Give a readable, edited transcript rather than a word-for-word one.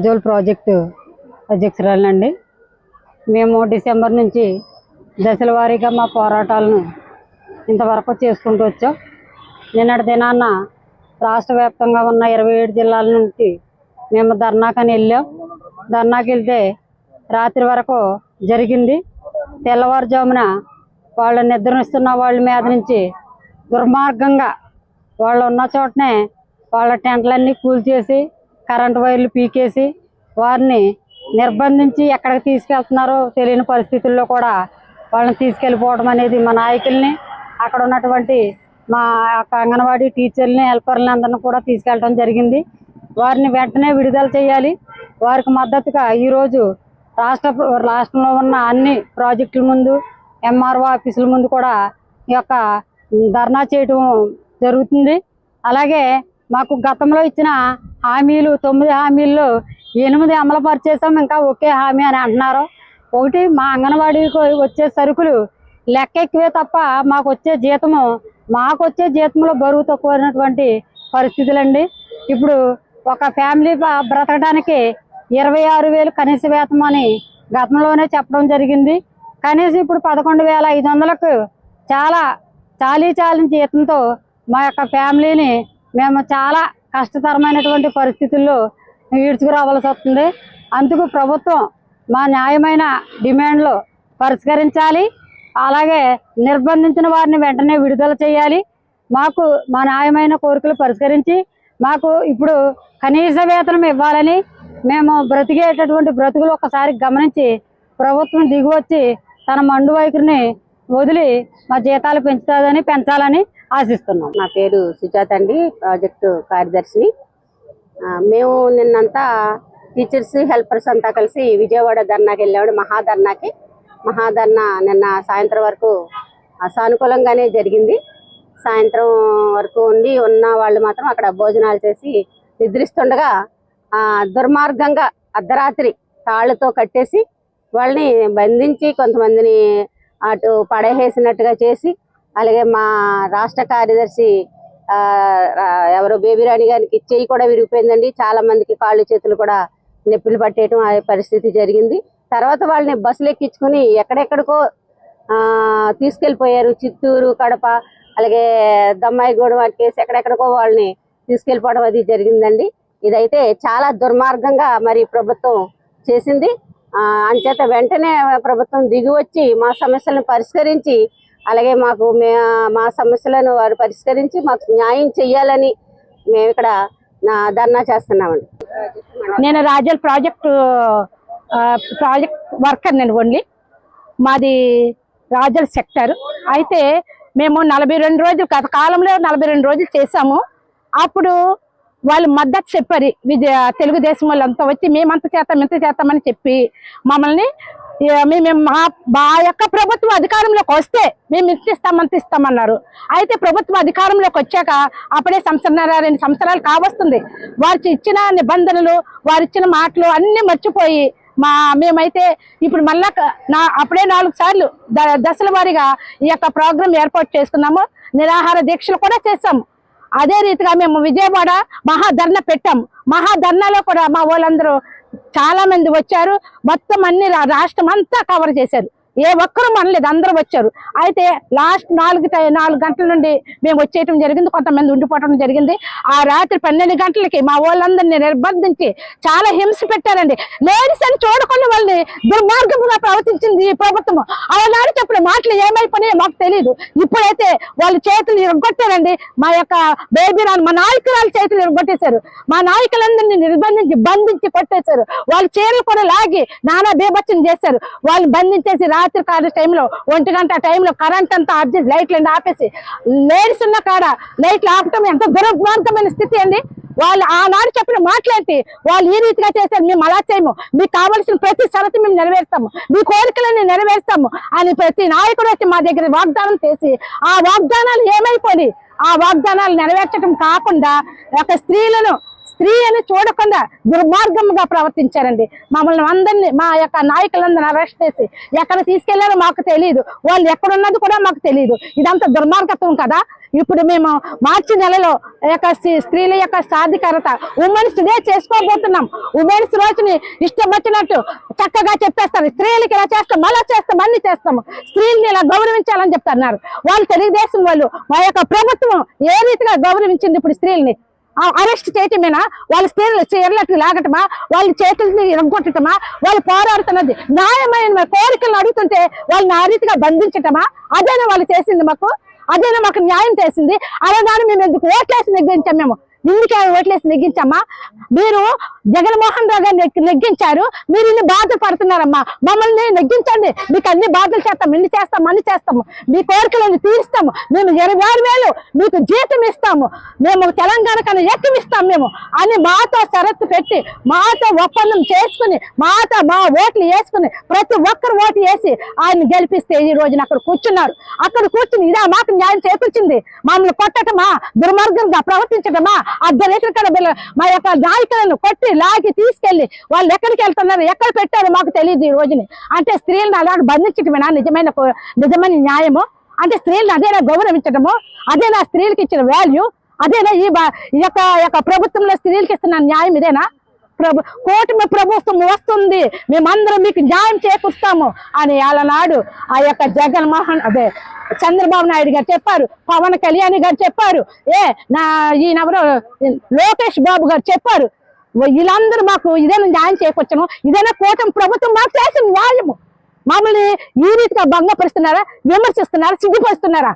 Razole project అధ్యక్షురాలండి. మేము December నుంచి దశల వారీగా మా పోరాటాలను ఇంతవరకు చేసుకుంటూ వచ్చాం. నిన్నటి దినాన్న రాష్ట్ర వ్యాప్తంగా ఉన్న 27 జిల్లాల నుంచి మేము ధర్నాకని వెళ్ళాం. ధర్నాకి వెళ్తే రాత్రి వరకు జరిగింది. తెల్లవారుజామున వాళ్ళు నిద్రనిస్తున్న వాళ్ళ మీద నుంచి దుర్మార్గంగా వాళ్ళు ఉన్న చోటనే వాళ్ళ టెంట్లన్నీ కూల్చేసి కరెంటు వైర్లు పీకేసి వారిని నిర్బంధించి ఎక్కడికి తీసుకెళ్తున్నారో తెలియని పరిస్థితుల్లో కూడా వాళ్ళని తీసుకెళ్ళిపోవడం అనేది మా నాయకుల్ని, అక్కడ ఉన్నటువంటి మా అంగన్వాడీ టీచర్లని, హెల్పర్లని అందరిని కూడా తీసుకెళ్ళడం జరిగింది. వారిని వెంటనే విడుదల చేయాలి. వారికి మద్దతుగా ఈరోజు రాష్ట్రంలో ఉన్న అన్ని ప్రాజెక్టుల ముందు, ఎంఆర్ఓ ఆఫీసుల ముందు కూడా ఈ యొక్క ధర్నా చేయడం జరుగుతుంది. అలాగే మాకు గతంలో ఇచ్చిన హామీలు 9 హామీల్లో 8 అమలు పరిచేసాం, ఇంకా ఒకే హామీ అని అంటున్నారు. ఒకటి, మా అంగన్వాడీకి వచ్చే సరుకులు లెక్క ఎక్కువే తప్ప మాకు వచ్చే జీతంలో బరువు తక్కువైనటువంటి పరిస్థితులండి. ఇప్పుడు ఒక ఫ్యామిలీ బ్రతకడానికి 26,000 కనీస వేతనం అని గతంలోనే చెప్పడం జరిగింది. కనీసం ఇప్పుడు 11,500కు చాలీ జీతంతో మా యొక్క ఫ్యామిలీని మేము చాలా కష్టతరమైనటువంటి పరిస్థితుల్లో ఈడ్చుకురావాల్సి వస్తుంది. అందుకు ప్రభుత్వం మా న్యాయమైన డిమాండ్లు పరిష్కరించాలి. అలాగే నిర్బంధించిన వారిని వెంటనే విడుదల చేయాలి. మాకు మా న్యాయమైన కోరికలు పరిష్కరించి మాకు ఇప్పుడు కనీస వేతనం ఇవ్వాలని, మేము బ్రతికేటటువంటి బ్రతుకులు ఒకసారి గమనించి ప్రభుత్వం దిగివచ్చి తన మండు వైఖరిని వదిలి మా జీతాలు పెంచాలని ఆశిస్తున్నాం. నా పేరు సుజాత అండి, ప్రాజెక్టు కార్యదర్శిని. మేము నిన్నంతా టీచర్స్, హెల్పర్స్ అంతా కలిసి విజయవాడ ధర్నాకి వెళ్ళాము. మహాధర్నా నిన్న సాయంత్రం వరకు సానుకూలంగానే జరిగింది. సాయంత్రం వరకు ఉన్న వాళ్ళు మాత్రం అక్కడ భోజనాలు చేసి నిద్రిస్తుండగా దుర్మార్గంగా అర్ధరాత్రి తాళ్లతో కట్టేసి వాళ్ళని బంధించి కొంతమందిని అటు పడేసేసినట్టుగా చేసి, అలాగే మా రాష్ట్ర కార్యదర్శి ఎవరో బేబీరాణి గారికి చెయ్యి కూడా విరిగిపోయిందండి. చాలా మందికి కాళ్ళు చేతులు కూడా నొప్పులు పట్టేయటం ఆ పరిస్థితి జరిగింది. తర్వాత వాళ్ళని బస్సులు ఎక్కించుకుని ఎక్కడెక్కడికో తీసుకెళ్ళిపోయారు. చిత్తూరు, కడప, అలాగే దమ్మాయిగూడెం వాటికేసి ఎక్కడెక్కడికో వాళ్ళని తీసుకెళ్ళిపోవడం అది జరిగిందండి. ఇదైతే చాలా దుర్మార్గంగా మరి ప్రభుత్వం చేసింది. అంచేత వెంటనే ప్రభుత్వం దిగి వచ్చి మా సమస్యలను పరిష్కరించి, అలాగే మా సమస్యలను వారు పరిష్కరించి మాకు న్యాయం చెయ్యాలని మేము ఇక్కడ ధర్నా చేస్తున్నామండి. నేను రాజోల్ ప్రాజెక్ట్ వర్కర్ నేను ఓన్లీ. మాది రాజోల్ సెక్టర్. అయితే మేము 42 రోజులు, గత కాలంలో 42 రోజులు చేసాము. అప్పుడు వాళ్ళు మద్దతు చెప్పారు, తెలుగుదేశం వాళ్ళంతా వచ్చి మేమంత చేస్తామని చెప్పి మమ్మల్ని మా యొక్క ప్రభుత్వం అధికారంలోకి వస్తే మేము ఇంత ఇస్తామన్నారు. అయితే ప్రభుత్వం అధికారంలోకి వచ్చాక అప్పుడే 2 సంవత్సరాలు కావస్తుంది. వారు ఇచ్చిన నిబంధనలు, వారు ఇచ్చిన మాటలు అన్ని మర్చిపోయి మేమైతే ఇప్పుడు మళ్ళా అప్పుడే 4 సార్లు దశల వారీగా ఈ యొక్క ప్రోగ్రాం ఏర్పాటు చేసుకున్నాము. నిరాహార దీక్షలు కూడా చేసాము. అదే రీతిగా మేము విజయవాడ మహాధర్నా పెట్టాము. మహాధర్నాలో కూడా మా వాళ్ళందరూ చాలా మంది వచ్చారు. మొత్తం అన్ని రాష్ట్రం అంతా కవర్ చేశారు. ఏ ఒక్కరూ మనలేదు, అందరూ వచ్చారు. అయితే లాస్ట్ 4 గంటల నుండి మేము వచ్చేయటం జరిగింది. కొంతమంది ఉండిపోవటం జరిగింది. ఆ రాత్రి 12 గంటలకి మా వాళ్ళందరినీ నిర్బంధించి చాలా హింస పెట్టారండి. లేడీస్ అని చూడకుండా వాళ్ళని దుర్మార్గంగా ప్రవర్తించింది ఈ ప్రభుత్వం. అలాంటి చెప్పిన మాటలు ఏమైపోయినాయో మాకు తెలియదు. ఇప్పుడైతే వాళ్ళ చేతులు ఇరగొట్టారండి. మా యొక్క బేబీరాన్, మా నాయకురాలు చేతులు ఇరగొట్టేశారు. మా నాయకులందరినీ బంధించి కొట్టేశారు. వాళ్ళ చీరలు కూడా లాగి నానా బేభత్సం చేశారు. వాళ్ళని బంధించేసి రాత్రి టైంలో 1 గంట టైంలో కరెంట్ అంతా ఆఫ్ చేసి లైట్లు ఆపేసి, లేడీస్ ఉన్న కాడ లైట్లు ఆపటం ఎంత దుర్మార్గమైన స్థితి అండి. వాళ్ళు ఆనాడు చెప్పిన మాటలేంటి, వాళ్ళు ఈ రీతిగా చేశారు. మేము అలా చేయము, మీకు కావలసిన ప్రతి షరతు మేము నెరవేరుస్తాము, మీ కోరికలన్నీ నెరవేరుస్తాము అని ప్రతి నాయకుడు వచ్చి మా దగ్గర వాగ్దానం చేసి ఆ వాగ్దానాలు ఏమైపోయి, ఆ వాగ్దానాలు నెరవేర్చడం కాకుండా ఒక స్త్రీ అని చూడకుండా దుర్మార్గంగా ప్రవర్తించారండి. మమ్మల్ని అందరినీ, మా యొక్క నాయకులందరినీ అరెస్ట్ చేసి ఎక్కడ తీసుకెళ్లారో మాకు తెలియదు, వాళ్ళు ఎక్కడున్నది కూడా మాకు తెలియదు. ఇదంతా దుర్మార్గత్వం కదా. ఇప్పుడు మేము మార్చి నెలలో స్త్రీల యొక్క సాధికారత ఉమెన్స్ డే చేసుకోబోతున్నాం. ఉమెన్స్ రోజుని ఇష్టం వచ్చినట్టు చక్కగా చెప్పేస్తారు, స్త్రీలకి ఇలా చేస్తాం, అలా చేస్తాం, అన్ని చేస్తాము, స్త్రీలని ఇలా గౌరవించాలని చెప్తున్నారు. వాళ్ళు తెలుగుదేశం వాళ్ళు, మా యొక్క ప్రభుత్వం ఏ రీతిగా గౌరవించింది ఇప్పుడు స్త్రీలని? అరెస్ట్ చేయటమేనా? వాళ్ళ స్త్రీలు చీరలకు లాగటమా? వాళ్ళ చేతుల్ని ఇరగొట్టటమా? వాళ్ళు పోరాడుతున్నది న్యాయమైన కోరికలను అడుగుతుంటే వాళ్ళని ఆ రీతిగా బంధించటమా? అదేనా వాళ్ళు చేసింది మాకు? అదేనా మాకు న్యాయం చేసింది? అలాగాని మేము ఎందుకు ఓట్లేసి నెగ్గించాం? మేము ఇందుకే ఓట్లేసి నెగ్గించామా? మీరు జగన్మోహన్ రావు గారిని నెగ్గించారు, మీరు ఇన్ని బాధలు పడుతున్నారమ్మా. మమ్మల్ని నెగ్గించండి, మీకు అన్ని బాధలు చేస్తాం, ఇన్ని చేస్తాం, అన్ని చేస్తాము, మీ కోరికలను తీరుస్తాము, మేము 26,000 మీకు జీతం ఇస్తాము, మేము తెలంగాణ కన్నా ఎక్కువ ఇస్తాం మేము అని మాతో షరత్తు పెట్టి, మాతో ఒప్పందం చేసుకుని, మాతో మా ఓట్లు వేసుకుని, ప్రతి ఒక్కరు ఓటు వేసి ఆయన గెలిపిస్తే ఈ రోజున అక్కడ కూర్చున్నారు. అక్కడ కూర్చుని ఇదా మాకు న్యాయం చేకూర్చింది? మమ్మల్ని కొట్టటమా, దుర్మార్గంగా ప్రవర్తించటమా, అర్ధరేఖల మా యొక్క నాయకులను కొట్టి లాగి తీసుకెళ్లి వాళ్ళు ఎక్కడికి వెళ్తున్నారు, ఎక్కడ పెట్టారో మాకు తెలియదు ఈ రోజుని. అంటే స్త్రీలను అలా బంధించటమేనా నిజమైన న్యాయము? అంటే స్త్రీలను అదేనా గౌరవించడము? అదేనా స్త్రీలకు ఇచ్చిన వాల్యూ? అదేనా ఈ యొక్క ప్రభుత్వంలో స్త్రీలకు ఇస్తున్న న్యాయం? ఇదేనా? కూటమి ప్రభుత్వం వస్తుంది, మేమందరం మీకు న్యాయం చేకూరుస్తాము అని అలనాడు ఆ యొక్క చంద్రబాబు నాయుడు గారు చెప్పారు, పవన్ కళ్యాణ్ గారు చెప్పారు, ఈయనెవరో లోకేష్ బాబు గారు చెప్పారు. వీళ్ళందరూ మాకు ఇదేనా న్యాయం చేకూర్చను? ఇదేనా కూటమి ప్రభుత్వం మాకు చేసిన న్యాయము? మమ్మల్ని ఈ రీతిగా భంగపరుస్తున్నారా, విమర్శిస్తున్నారా, సిగ్గుపరుస్తున్నారా?